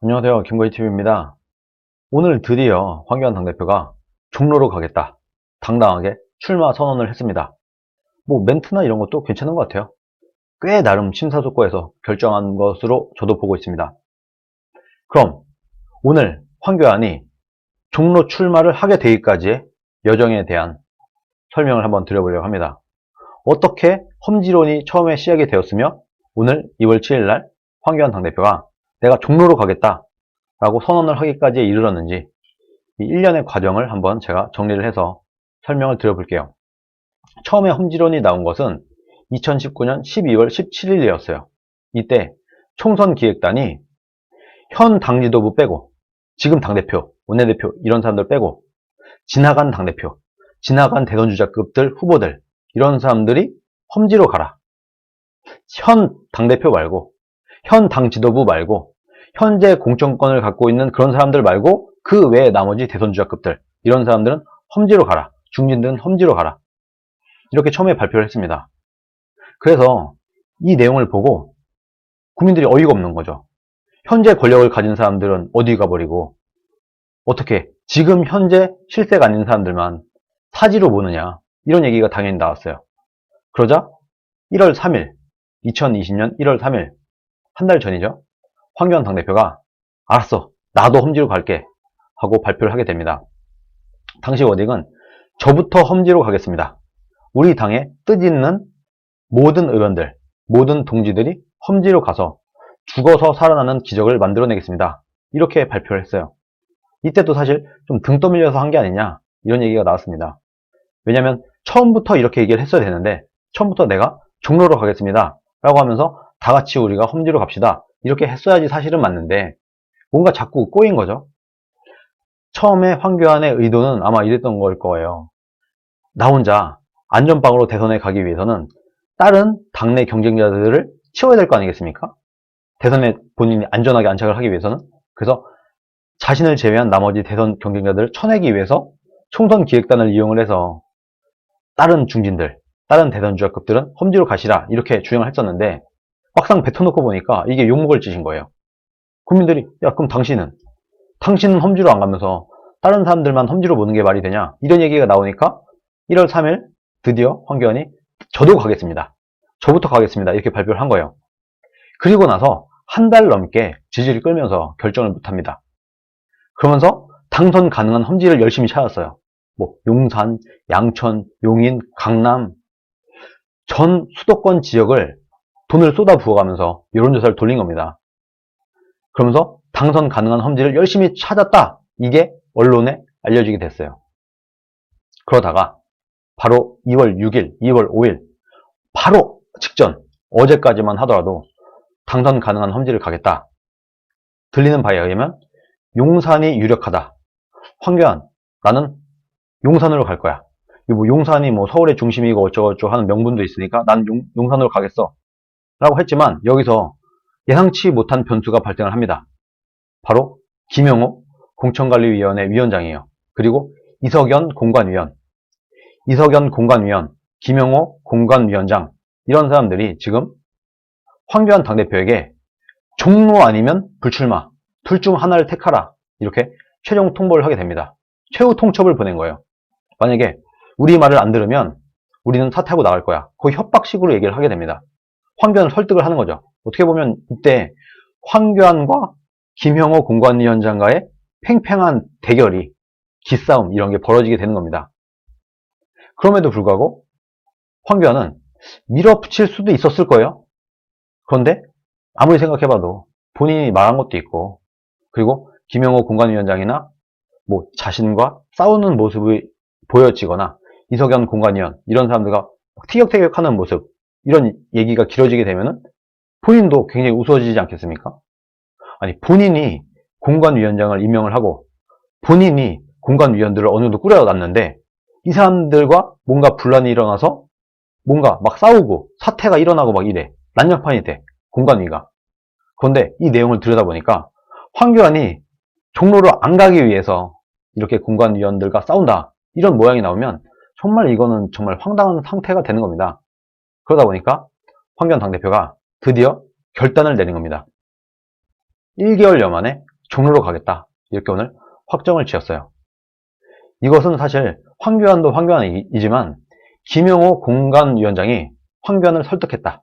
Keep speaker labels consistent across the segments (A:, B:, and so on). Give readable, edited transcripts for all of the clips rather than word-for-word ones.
A: 안녕하세요. 김거희TV입니다. 오늘 드디어 황교안 당대표가 종로로 가겠다. 당당하게 출마 선언을 했습니다. 뭐 멘트나 이런 것도 괜찮은 것 같아요. 꽤 나름 심사숙고해서 결정한 것으로 저도 보고 있습니다. 그럼 오늘 황교안이 종로 출마를 하게 되기까지의 여정에 대한 설명을 한번 드려보려고 합니다. 어떻게 험지론이 처음에 시작이 되었으며 오늘 2월 7일 날 황교안 당대표가 내가 종로로 가겠다 라고 선언을 하기까지 이르렀는지 이 일련의 과정을 한번 제가 정리를 해서 설명을 드려볼게요. 처음에 험지론이 나온 것은 2019년 12월 17일이었어요. 이때 총선 기획단이 현 당지도부 빼고 지금 당대표, 원내대표 이런 사람들 빼고 지나간 당대표, 지나간 대선주자급들 후보들 이런 사람들이 험지로 가라. 현 당대표 말고 현 당지도부 말고 현재 공천권을 갖고 있는 그런 사람들 말고 그 외에 나머지 대선주자급들 이런 사람들은 험지로 가라. 중진들은 험지로 가라. 이렇게 처음에 발표를 했습니다. 그래서 이 내용을 보고 국민들이 어이가 없는 거죠. 현재 권력을 가진 사람들은 어디 가버리고 어떻게 지금 현재 실세가 아닌 사람들만 사지로 보느냐 이런 얘기가 당연히 나왔어요. 그러자 1월 3일 2020년 1월 3일 한 달 전이죠. 황교안 당대표가 알았어 나도 험지로 갈게 하고 발표를 하게 됩니다. 당시 워딩은 저부터 험지로 가겠습니다. 우리 당의 뜻있는 모든 의원들 모든 동지들이 험지로 가서 죽어서 살아나는 기적을 만들어내겠습니다. 이렇게 발표를 했어요. 이때도 사실 좀 등 떠밀려서 한 게 아니냐 이런 얘기가 나왔습니다. 왜냐하면 처음부터 이렇게 얘기를 했어야 되는데 처음부터 내가 종로로 가겠습니다 라고 하면서 다 같이 우리가 험지로 갑시다 이렇게 했어야지 사실은 맞는데 뭔가 자꾸 꼬인 거죠. 처음에 황교안의 의도는 아마 이랬던 걸 거예요. 나 혼자 안전빵으로 대선에 가기 위해서는 다른 당내 경쟁자들을 치워야 될 거 아니겠습니까? 대선에 본인이 안전하게 안착을 하기 위해서는. 그래서 자신을 제외한 나머지 대선 경쟁자들을 쳐내기 위해서 총선 기획단을 이용을 해서 다른 중진들, 다른 대선 주자급들은 험지로 가시라 이렇게 주장을 했었는데 막상 뱉어놓고 보니까 이게 욕먹을 짓인 거예요. 국민들이 야 그럼 당신은 험지로 안 가면서 다른 사람들만 험지로 보는 게 말이 되냐 이런 얘기가 나오니까 1월 3일 드디어 황교안이 저도 가겠습니다. 저부터 가겠습니다. 이렇게 발표를 한 거예요. 그리고 나서 한 달 넘게 지지를 끌면서 결정을 못합니다. 그러면서 당선 가능한 험지를 열심히 찾았어요. 뭐 용산, 양천, 용인, 강남 전 수도권 지역을 돈을 쏟아 부어가면서 여론조사를 돌린 겁니다. 그러면서 당선 가능한 험지를 열심히 찾았다. 이게 언론에 알려지게 됐어요. 그러다가 바로 2월 6일, 2월 5일 바로 직전 어제까지만 하더라도 당선 가능한 험지를 가겠다. 들리는 바에 의하면 용산이 유력하다. 황교안 나는 용산으로 갈 거야. 뭐 용산이 뭐 서울의 중심이고 어쩌고저쩌고 하는 명분도 있으니까 난 용산으로 가겠어. 라고 했지만 여기서 예상치 못한 변수가 발생을 합니다. 바로 김영호 공천관리위원회 위원장이에요. 그리고 이석연 공관위원, 김영호 공관위원장 이런 사람들이 지금 황교안 당대표에게 종로 아니면 불출마 둘 중 하나를 택하라 이렇게 최종 통보를 하게 됩니다. 최후 통첩을 보낸 거예요. 만약에 우리 말을 안 들으면 우리는 사퇴하고 나갈 거야. 거의 협박식으로 얘기를 하게 됩니다. 황교안을 설득을 하는 거죠. 어떻게 보면 이때 황교안과 김형호 공관위원장과의 팽팽한 대결이 기싸움 이런 게 벌어지게 되는 겁니다. 그럼에도 불구하고 황교안은 밀어붙일 수도 있었을 거예요. 그런데 아무리 생각해봐도 본인이 말한 것도 있고 그리고 김형호 공관위원장이나 뭐 자신과 싸우는 모습이 보여지거나 이석연 공관위원 이런 사람들과 티격태격하는 모습 이런 얘기가 길어지게 되면은 본인도 굉장히 우스워지지 않겠습니까? 아니 본인이 공관위원장을 임명을 하고 본인이 공관위원들을 어느 정도 꾸려놨는데 이 사람들과 뭔가 분란이 일어나서 뭔가 막 싸우고 사태가 일어나고 막 이래 난장판이 돼 공관위가. 그런데 이 내용을 들여다보니까 황교안이 종로를 안 가기 위해서 이렇게 공관위원들과 싸운다 이런 모양이 나오면 정말 이거는 정말 황당한 상태가 되는 겁니다. 그러다 보니까 황교안 당대표가 드디어 결단을 내린 겁니다. 1개월여 만에 종로로 가겠다. 이렇게 오늘 확정을 지었어요. 이것은 사실 황교안도 황교안이지만 김영호 공관위원장이 황교안을 설득했다.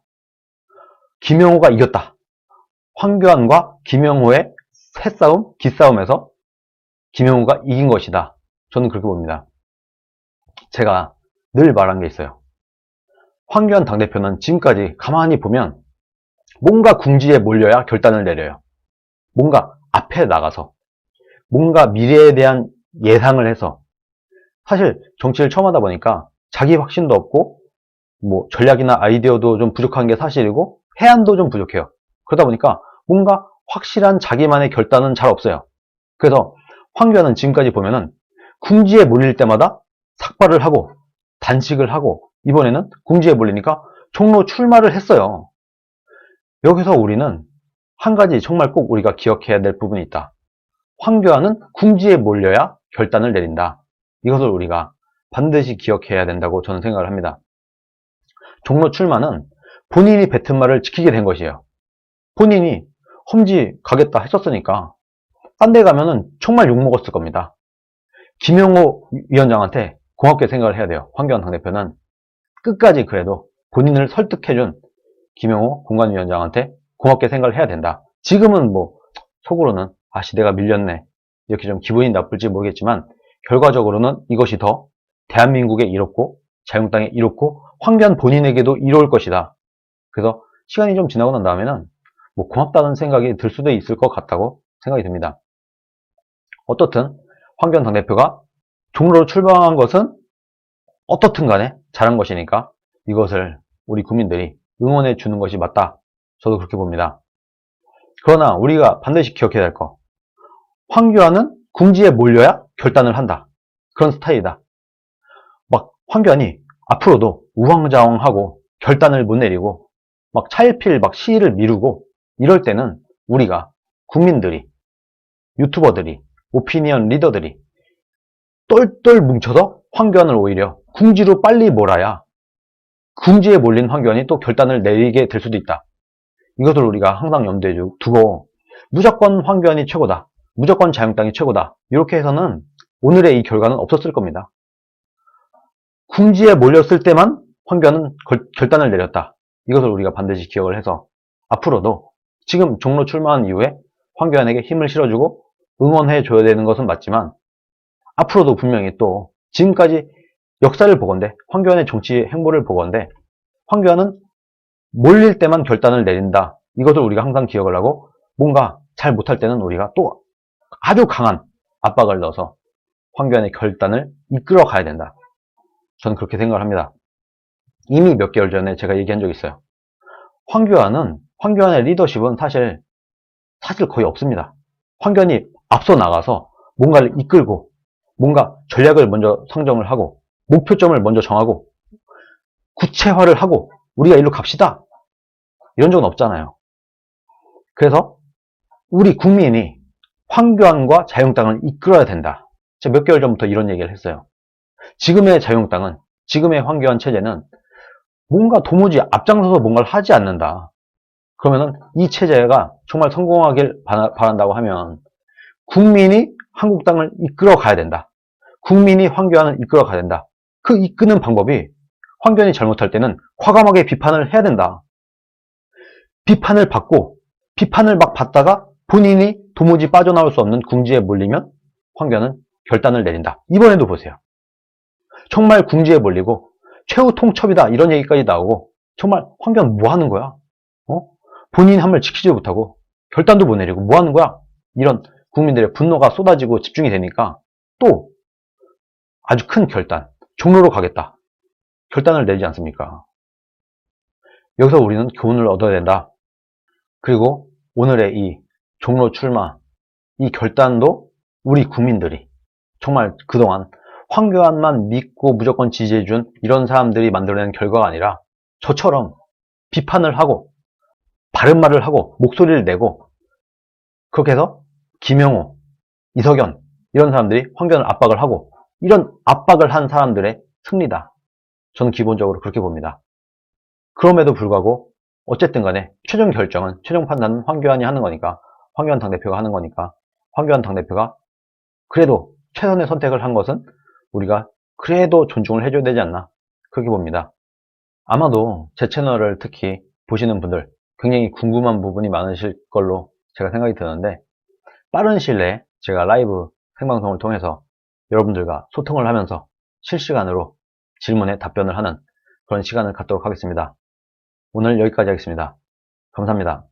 A: 김영호가 이겼다. 황교안과 김영호의 새싸움, 기싸움에서 김영호가 이긴 것이다. 저는 그렇게 봅니다. 제가 늘 말한 게 있어요. 황교안 당대표는 지금까지 가만히 보면 뭔가 궁지에 몰려야 결단을 내려요. 뭔가 앞에 나가서 뭔가 미래에 대한 예상을 해서 사실 정치를 처음 하다 보니까 자기 확신도 없고 뭐 전략이나 아이디어도 좀 부족한 게 사실이고 해안도 좀 부족해요. 그러다 보니까 뭔가 확실한 자기만의 결단은 잘 없어요. 그래서 황교안은 지금까지 보면은 궁지에 몰릴 때마다 삭발을 하고 단식을 하고 이번에는 궁지에 몰리니까 종로 출마를 했어요. 여기서 우리는 한 가지 정말 꼭 우리가 기억해야 될 부분이 있다. 황교안은 궁지에 몰려야 결단을 내린다. 이것을 우리가 반드시 기억해야 된다고 저는 생각을 합니다. 종로 출마는 본인이 뱉은 말을 지키게 된 것이에요. 본인이 험지 가겠다 했었으니까 딴 데 가면은 정말 욕먹었을 겁니다. 김영호 위원장한테 고맙게 생각을 해야 돼요. 황교안 당대표는 끝까지 그래도 본인을 설득해준 김영호 공관위원장한테 고맙게 생각을 해야 된다. 지금은 뭐 속으로는 아씨 내가 밀렸네 이렇게 좀 기분이 나쁠지 모르겠지만 결과적으로는 이것이 더 대한민국에 이롭고 자유한국당에 이롭고 황교안 본인에게도 이로울 것이다. 그래서 시간이 좀 지나고 난 다음에는 뭐 고맙다는 생각이 들 수도 있을 것 같다고 생각이 듭니다. 어떻든 황교안 당대표가 종로로 출마한 것은 어떻든 간에 잘한 것이니까 이것을 우리 국민들이 응원해 주는 것이 맞다. 저도 그렇게 봅니다. 그러나 우리가 반드시 기억해야 할 거. 황교안은 궁지에 몰려야 결단을 한다. 그런 스타일이다. 막 황교안이 앞으로도 우왕좌왕하고 결단을 못 내리고 막 차일피일 막 시일을 미루고 이럴 때는 우리가 국민들이 유튜버들이 오피니언 리더들이 똘똘 뭉쳐서 황교안을 오히려 궁지로 빨리 몰아야 궁지에 몰린 황교안이 또 결단을 내리게 될 수도 있다. 이것을 우리가 항상 염두에 두고 무조건 황교안이 최고다. 무조건 자유한국당이 최고다. 이렇게 해서는 오늘의 이 결과는 없었을 겁니다. 궁지에 몰렸을 때만 황교안은 결단을 내렸다. 이것을 우리가 반드시 기억을 해서 앞으로도 지금 종로 출마한 이후에 황교안에게 힘을 실어주고 응원해줘야 되는 것은 맞지만 앞으로도 분명히 또 지금까지 역사를 보건대 황교안의 정치 행보를 보건대 황교안은 몰릴 때만 결단을 내린다. 이것을 우리가 항상 기억을 하고 뭔가 잘 못할 때는 우리가 또 아주 강한 압박을 넣어서 황교안의 결단을 이끌어 가야 된다. 저는 그렇게 생각을 합니다. 이미 몇 개월 전에 제가 얘기한 적이 있어요. 황교안의 리더십은 사실 거의 없습니다. 황교안이 앞서 나가서 뭔가를 이끌고 뭔가 전략을 먼저 상정을 하고 목표점을 먼저 정하고 구체화를 하고 우리가 일로 갑시다. 이런 적은 없잖아요. 그래서 우리 국민이 황교안과 자유한국당을 이끌어야 된다. 제가 몇 개월 전부터 이런 얘기를 했어요. 지금의 자유한국당은 지금의 황교안 체제는 뭔가 도무지 앞장서서 뭔가를 하지 않는다. 그러면은 이 체제가 정말 성공하길 바란다고 하면 국민이 한국당을 이끌어 가야 된다. 국민이 황교안을 이끌어 가야 된다. 그 이끄는 방법이 황교안이 잘못할 때는 과감하게 비판을 해야 된다. 비판을 받고 비판을 막 받다가 본인이 도무지 빠져나올 수 없는 궁지에 몰리면 황교안은 결단을 내린다. 이번에도 보세요. 정말 궁지에 몰리고 최후 통첩이다 이런 얘기까지 나오고 정말 황교안 뭐 하는 거야? 본인이 한 말 지키지 못하고 결단도 못 내리고 뭐 하는 거야? 이런 국민들의 분노가 쏟아지고 집중이 되니까 또 아주 큰 결단, 종로로 가겠다. 결단을 내리지 않습니까? 여기서 우리는 교훈을 얻어야 된다. 그리고 오늘의 이 종로 출마, 이 결단도 우리 국민들이 정말 그동안 황교안만 믿고 무조건 지지해준 이런 사람들이 만들어낸 결과가 아니라 저처럼 비판을 하고 바른 말을 하고 목소리를 내고 그렇게 해서 김영호, 이석연 이런 사람들이 황교안을 압박을 하고 이런 압박을 한 사람들의 승리다. 저는 기본적으로 그렇게 봅니다. 그럼에도 불구하고 어쨌든 간에 최종 결정은 최종 판단은 황교안이 하는 거니까 황교안 당대표가 하는 거니까 황교안 당대표가 그래도 최선의 선택을 한 것은 우리가 그래도 존중을 해줘야 되지 않나, 그렇게 봅니다. 아마도 제 채널을 특히 보시는 분들 굉장히 궁금한 부분이 많으실 걸로 제가 생각이 드는데, 빠른 시일 내에 제가 라이브 생방송을 통해서 여러분들과 소통을 하면서 실시간으로 질문에 답변을 하는 그런 시간을 갖도록 하겠습니다. 오늘 여기까지 하겠습니다. 감사합니다.